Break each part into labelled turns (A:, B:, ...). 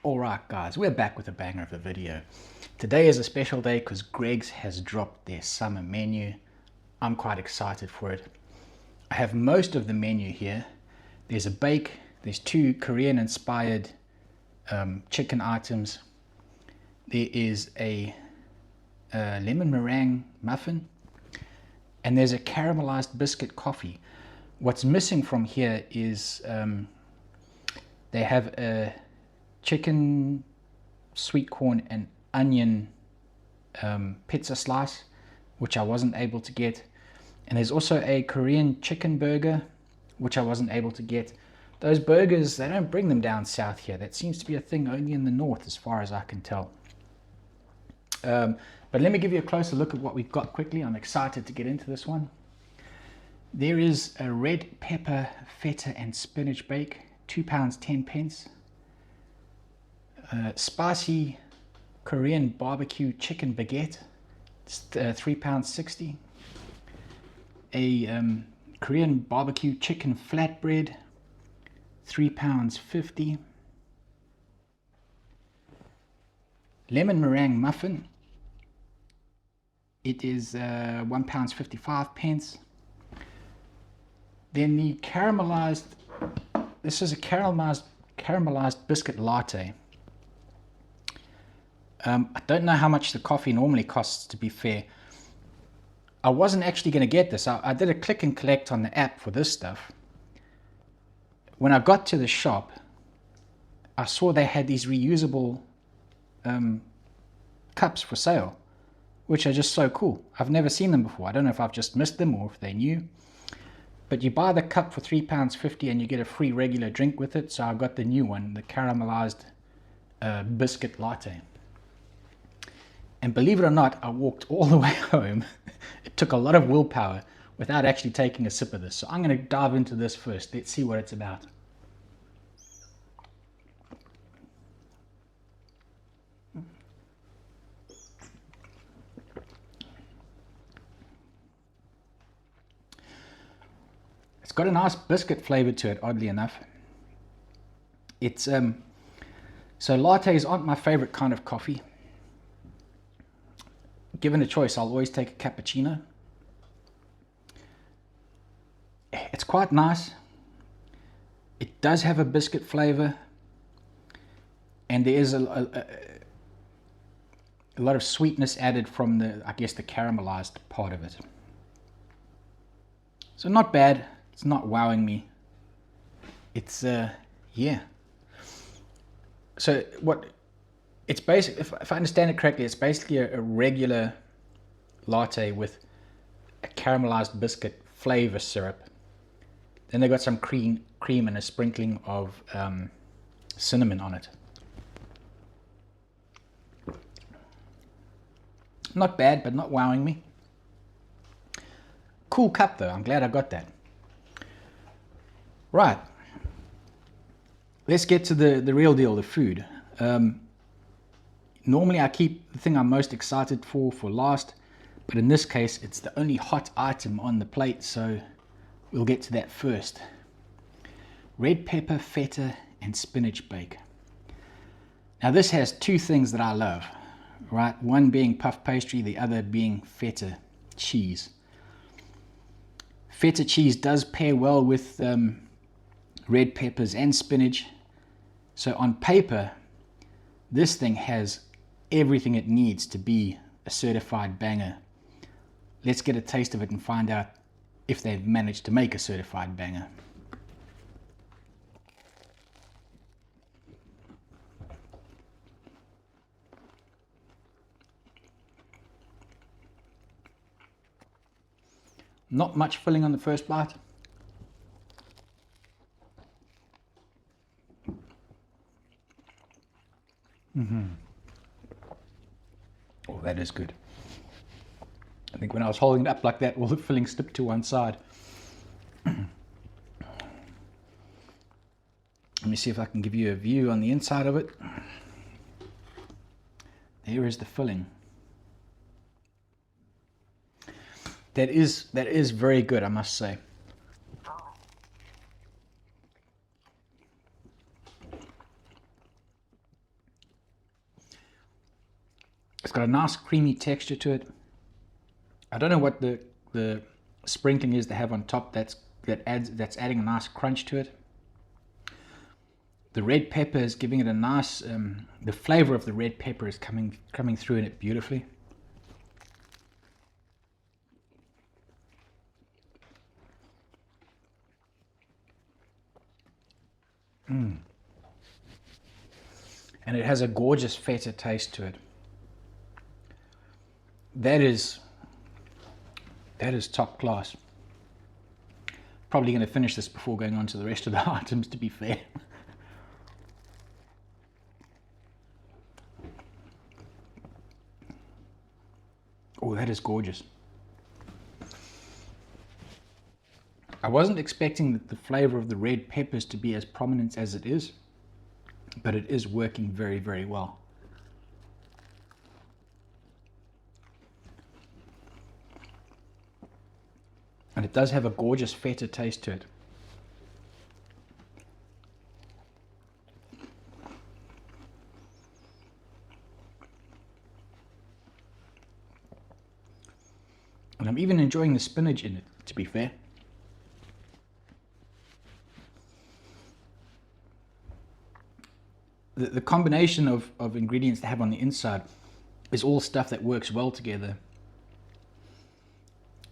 A: Alright guys, we're back with a banger of a video. Today is a special day because Greg's has dropped their summer menu. I'm quite excited for it. I have most of the menu here. There's a bake, there's two Korean inspired chicken items. There is a lemon meringue muffin, and there's a caramelized biscuit coffee. What's missing from here is they have a chicken, sweet corn and onion pizza slice, which I wasn't able to get. And there's also a Korean chicken burger, which I wasn't able to get. Those burgers, they don't bring them down south here. That seems to be a thing only in the north as far as I can tell. But let me give you a closer look at what we've got quickly. I'm excited to get into this one. There is a red pepper, feta and spinach bake, £2 10 spicy Korean barbecue chicken baguette, it's £3 60. A Korean barbecue chicken flatbread, £3 50. Lemon meringue muffin, it is £1 55. Then the caramelized, this is a caramelized biscuit latte. I don't know how much the coffee normally costs, to be fair. I wasn't actually going to get this. I did a click and collect on the app for this stuff. When I got to the shop, I saw they had these reusable cups for sale, which are just so cool. I've never seen them before. I don't know if I've just missed them or if they're new. But you buy the cup for £3 50 and you get a free regular drink with it. So I got the new one, the caramelized biscuit latte. And believe it or not, I walked all the way home. It took a lot of willpower without actually taking a sip of this. So I'm going to dive into this first. Let's see what it's about. It's got a nice biscuit flavor to it, oddly enough. It's so lattes aren't my favorite kind of coffee. Given a choice, I'll always take a cappuccino. It's quite nice. It does have a biscuit flavor, and there is a lot of sweetness added from the, I guess, the caramelized part of it. So not bad. It's not wowing me. It's yeah. So what? It's basic. If I understand it correctly, it's basically a regular latte with a caramelized biscuit flavor syrup. Then they got some cream and a sprinkling of cinnamon on it. Not bad, but not wowing me. Cool cup though. I'm glad I got that. Right. Let's get to the real deal, the food. Normally I keep the thing I'm most excited for last, but in this case it's the only hot item on the plate, so we'll get to that first. Red pepper, feta and spinach bake. Now this has two things that I love, right? One being puff pastry, the other being feta cheese. Feta cheese does pair well with red peppers and spinach, so on paper this thing has everything it needs to be a certified banger. Let's get a taste of it and find out if they've managed to make a certified banger. Not much filling on the first bite. Oh, that is good. I think when I was holding it up like that, all the filling slipped to one side. Let me see if I can give you a view on the inside of it. There is the filling. That is very good, I must say. It's got a nice creamy texture to it. I don't know what the sprinkling is they have on top that's adding a nice crunch to it. The red pepper is giving it a nice, the flavor of the red pepper is coming through in it beautifully. And it has a gorgeous feta taste to it. That is top class. Probably going to finish this before going on to the rest of the items, to be fair. Oh, that is gorgeous. I wasn't expecting the flavor of the red peppers to be as prominent as it is, but it is working very, very well. And it does have a gorgeous feta taste to it. And I'm even enjoying the spinach in it, to be fair. The combination of ingredients they have on the inside is all stuff that works well together.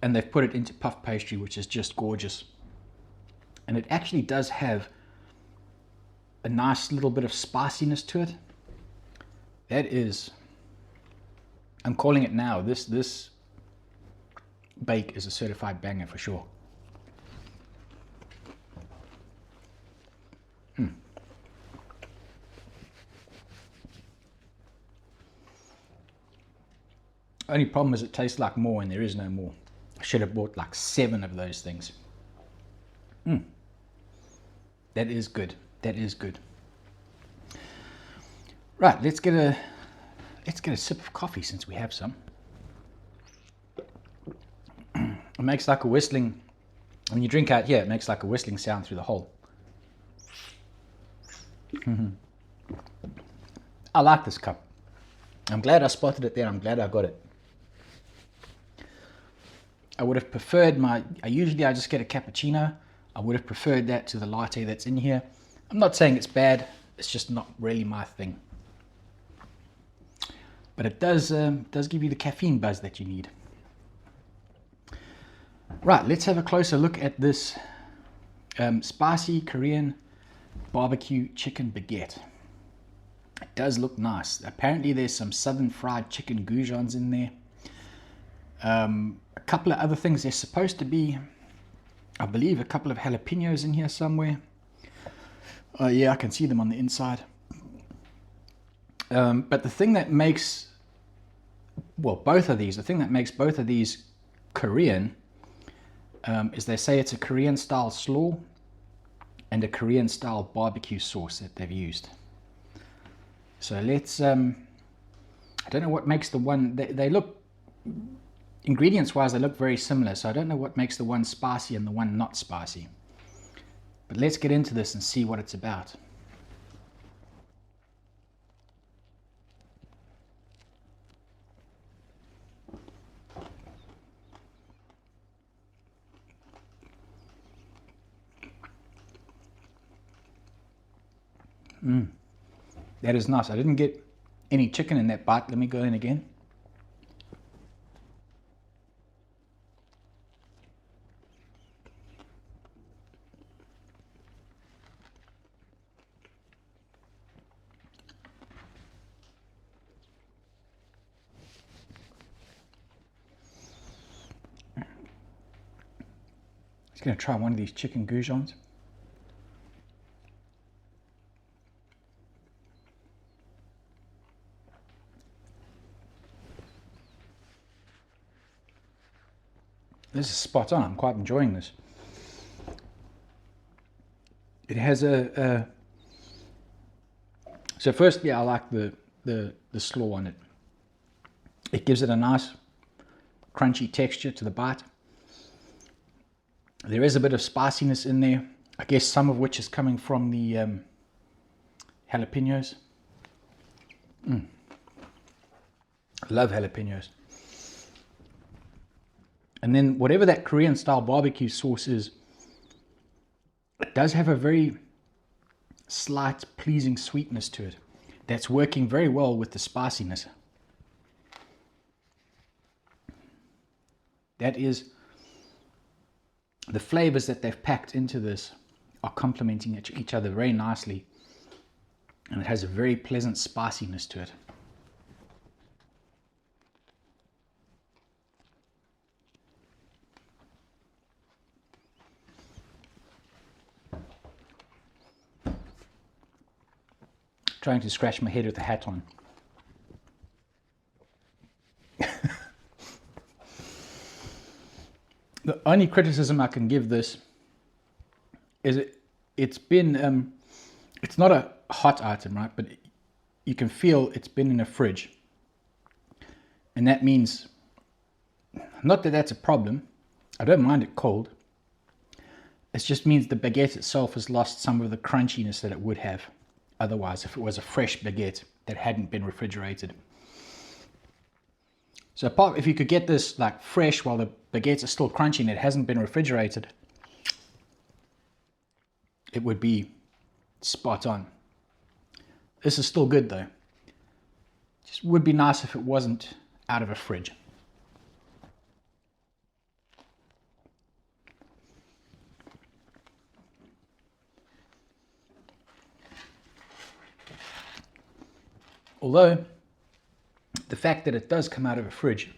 A: And they've put it into puff pastry, which is just gorgeous. And it actually does have a nice little bit of spiciness to it. That is, I'm calling it now, this bake is a certified banger for sure. Only problem is it tastes like more and there is no more. I should have bought like 7 of those things. That is good. That is good. Right, let's get a sip of coffee since we have some. It makes like a whistling, when you drink out here, it makes like a whistling sound through the hole. I like this cup. I'm glad I spotted it there. I'm glad I got it. I would have preferred usually I just get a cappuccino. I would have preferred that to the latte that's in here. I'm not saying it's bad, it's just not really my thing. But it does give you the caffeine buzz that you need. Right, let's have a closer look at this spicy Korean barbecue chicken baguette. It does look nice. Apparently there's some southern fried chicken goujons in there. A couple of other things. There's supposed to be, I believe, a couple of jalapenos in here somewhere. Yeah, I can see them on the inside. But the thing that makes, well, the thing that makes both of these Korean is they say it's a Korean style slaw and a Korean style barbecue sauce that they've used. So let's, I don't know what makes the one, they look, ingredients wise, they look very similar. So I don't know what makes the one spicy and the one not spicy. But let's get into this and see what it's about. That is nice. I didn't get any chicken in that bite. Let me go in again. Just going to try one of these chicken goujons. This is spot on. I'm quite enjoying this. It has so firstly, I like the slaw on it. It gives it a nice crunchy texture to the bite. There is a bit of spiciness in there, I guess some of which is coming from the jalapenos. I love jalapenos. And then whatever that Korean style barbecue sauce is, it does have a very slight pleasing sweetness to it that's working very well with the spiciness. That is, the flavors that they've packed into this are complementing each other very nicely, and it has a very pleasant spiciness to it. Trying to scratch my head with the hat on. The only criticism I can give this is it's been, it's not a hot item, right? But you can feel it's been in a fridge. And that means, not that that's a problem. I don't mind it cold. It just means the baguette itself has lost some of the crunchiness that it would have otherwise if it was a fresh baguette that hadn't been refrigerated. So apart, if you could get this like fresh while the baguettes are still crunchy and it hasn't been refrigerated, it would be spot on. This is still good though. Just would be nice if it wasn't out of a fridge. Although, the fact that it does come out of a fridge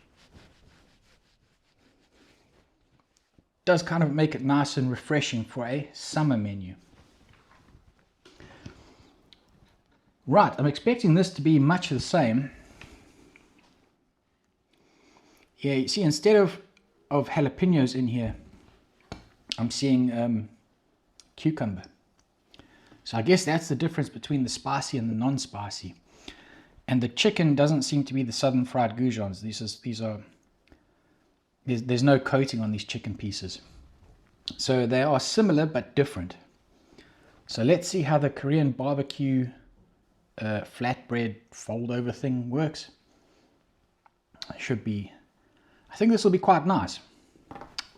A: does kind of make it nice and refreshing for a summer menu. Right, I'm expecting this to be much the same. Yeah, you see, instead of jalapenos in here, I'm seeing cucumber. So I guess that's the difference between the spicy and the non-spicy. And the chicken doesn't seem to be the southern fried goujons. There's no coating on these chicken pieces. So they are similar but different. So let's see how the Korean barbecue flatbread fold over thing works. It should be, I think this will be quite nice.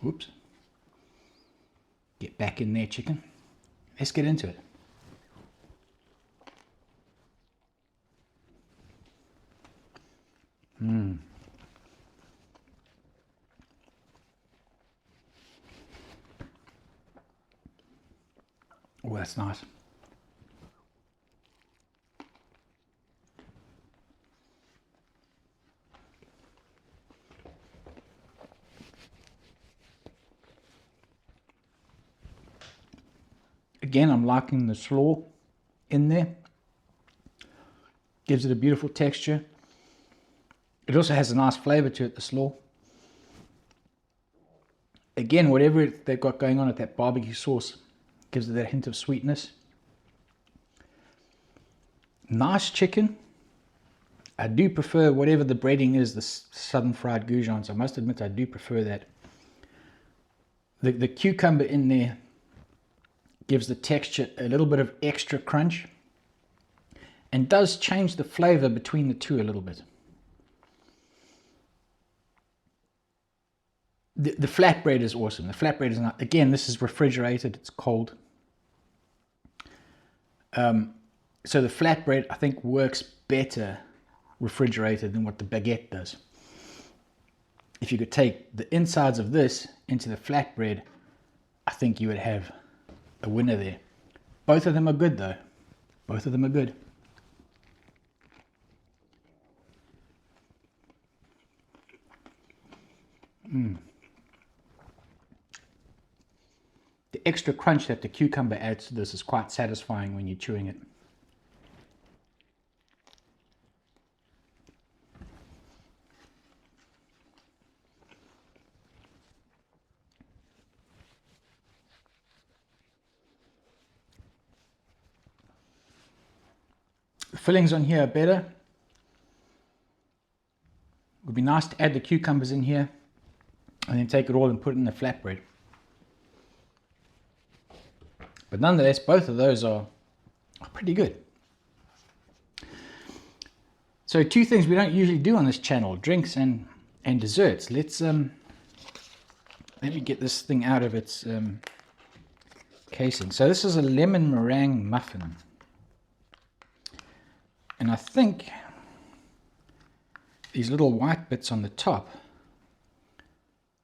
A: Oops. Get back in there, chicken. Let's get into it. Oh, that's nice. Again, I'm liking the slaw in there. Gives it a beautiful texture. It also has a nice flavor to it, the slaw. Again, whatever they've got going on at that barbecue sauce gives it that hint of sweetness. Nice chicken. I do prefer whatever the breading is, the southern fried goujons. I must admit I do prefer that. The cucumber in there gives the texture a little bit of extra crunch and does change the flavor between the two a little bit. The flatbread is awesome. The flatbread is not, again, this is refrigerated, it's cold. So the flatbread, I think, works better refrigerated than what the baguette does. If you could take the insides of this into the flatbread, I think you would have a winner there. Both of them are good though. Both of them are good. The extra crunch that the cucumber adds to this is quite satisfying when you're chewing it. The fillings on here are better. It would be nice to add the cucumbers in here and then take it all and put it in the flatbread. But nonetheless, both of those are pretty good. So two things we don't usually do on this channel, drinks and desserts. Let me get this thing out of its casing. So this is a lemon meringue muffin. And I think these little white bits on the top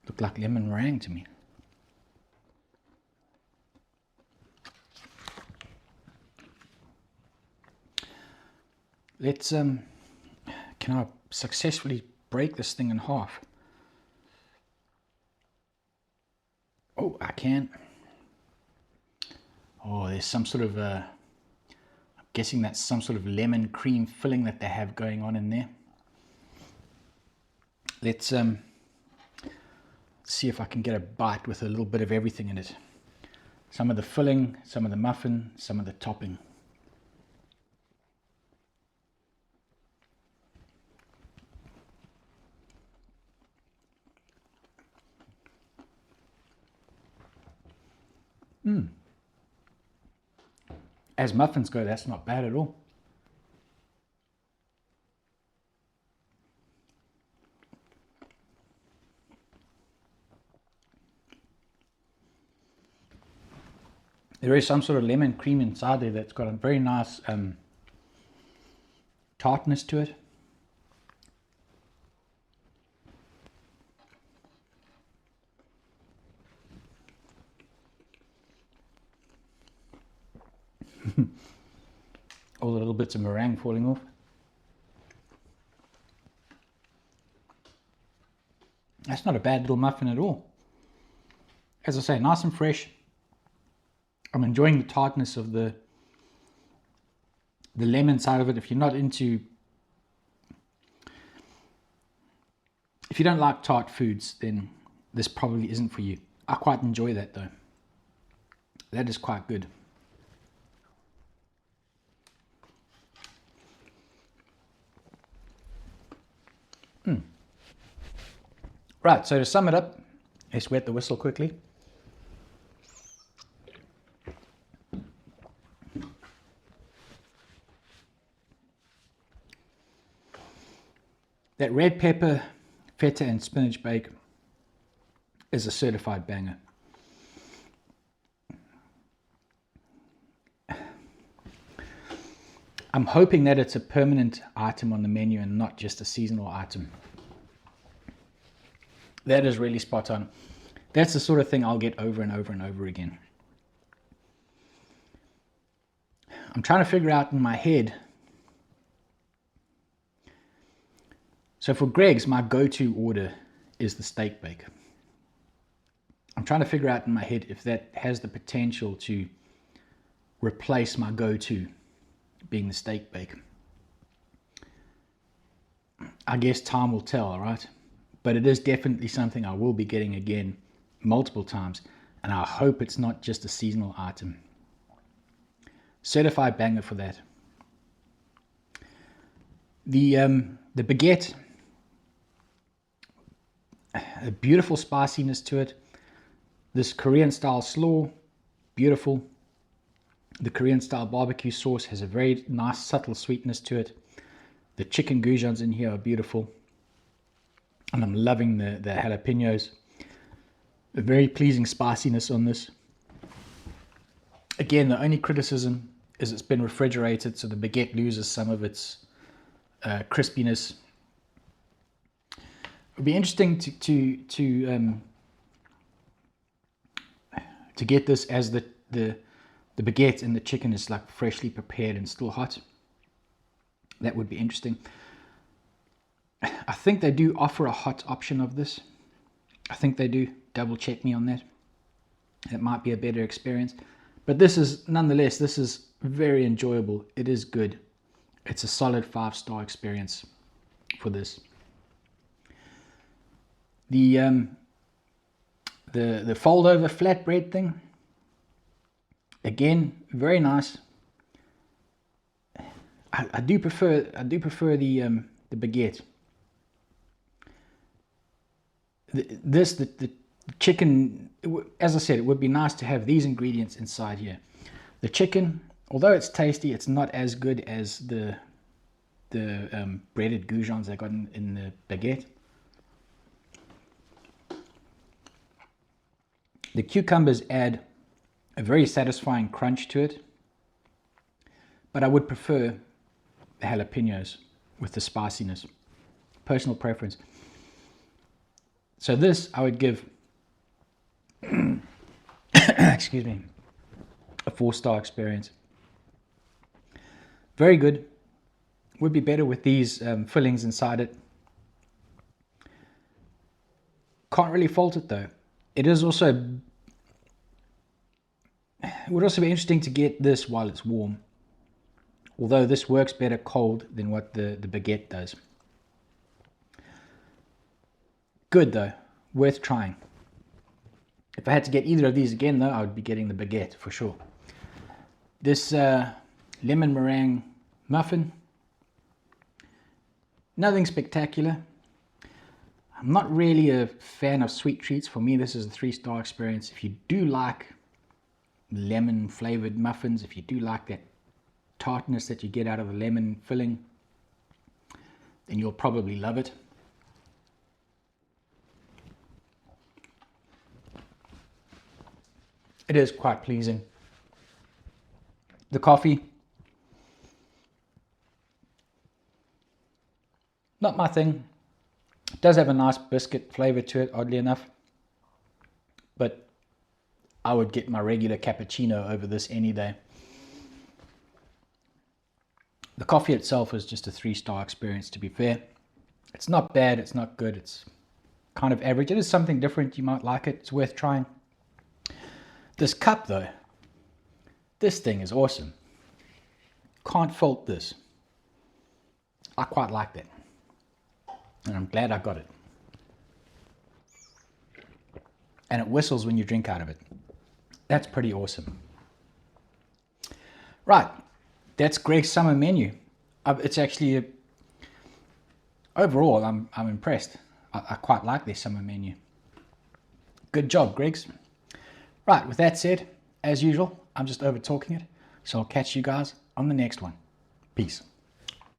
A: look like lemon meringue to me. Let's can I successfully break this thing in half? Oh, I can. Oh, there's some sort of I'm guessing that's some sort of lemon cream filling that they have going on in there. Let's see if I can get a bite with a little bit of everything in it. Some of the filling, some of the muffin, some of the topping. As muffins go, that's not bad at all. There is some sort of lemon cream inside there that's got a very nice tartness to it. All the little bits of meringue falling off. That's not a bad little muffin at all. As I say, nice and fresh. I'm enjoying the tartness of the lemon side of it. If you're not into, if you don't like tart foods, then this probably isn't for you. I quite enjoy that though. That is quite good. Right, so to sum it up, let's wet the whistle quickly. That red pepper, feta and spinach bake is a certified banger. I'm hoping that it's a permanent item on the menu and not just a seasonal item. That is really spot on. That's the sort of thing I'll get over and over and over again. I'm trying to figure out in my head. So for Greg's, my go-to order is the steak bake. I'm trying to figure out in my head if that has the potential to replace my go-to being the steak bake. I guess time will tell, all right? But it is definitely something I will be getting again multiple times, and I hope it's not just a seasonal item. Certified banger for that. The baguette, a beautiful spiciness to it. This Korean style slaw, beautiful. The Korean style barbecue sauce has a very nice subtle sweetness to it. The chicken goujons in here are beautiful. And I'm loving the jalapenos. A very pleasing spiciness on this. Again, the only criticism is it's been refrigerated, so the baguette loses some of its crispiness. It would be interesting to get this as the baguette and the chicken is like freshly prepared and still hot. That would be interesting. I think they do offer a hot option of this. I think they do. Double check me on that. It might be a better experience. But this is, nonetheless, this is very enjoyable. It is good. It's a solid 5-star experience for this. The fold over flatbread thing, again, very nice. I do prefer the baguette. The chicken, as I said, it would be nice to have these ingredients inside here. The chicken, although it's tasty, it's not as good as the the breaded goujons they got in the baguette. The cucumbers add a very satisfying crunch to it, but I would prefer the jalapenos with the spiciness. Personal preference. So this I would give excuse me, a 4-star experience. Very good. Would be better with these fillings inside it. Can't really fault it though. It is also, it would also be interesting to get this while it's warm. Although this works better cold than what the baguette does. Good though, worth trying. If I had to get either of these again though, I would be getting the baguette for sure. This lemon meringue muffin, nothing spectacular. I'm not really a fan of sweet treats. For me, this is a 3-star experience. If you do like lemon flavored muffins, if you do like that tartness that you get out of the lemon filling, then you'll probably love it. It is quite pleasing. The coffee, not my thing. It does have a nice biscuit flavor to it, oddly enough. But I would get my regular cappuccino over this any day. The coffee itself is just a 3-star experience, to be fair. It's not bad, it's not good, it's kind of average. It is something different, you might like it, it's worth trying. This cup though, this thing is awesome. Can't fault this. I quite like that. And I'm glad I got it. And it whistles when you drink out of it. That's pretty awesome. Right, that's Greg's summer menu. It's actually, overall, I'm impressed. I quite like their summer menu. Good job, Greg's. Right, with that said, as usual, I'm just over talking it. So I'll catch you guys on the next one. Peace.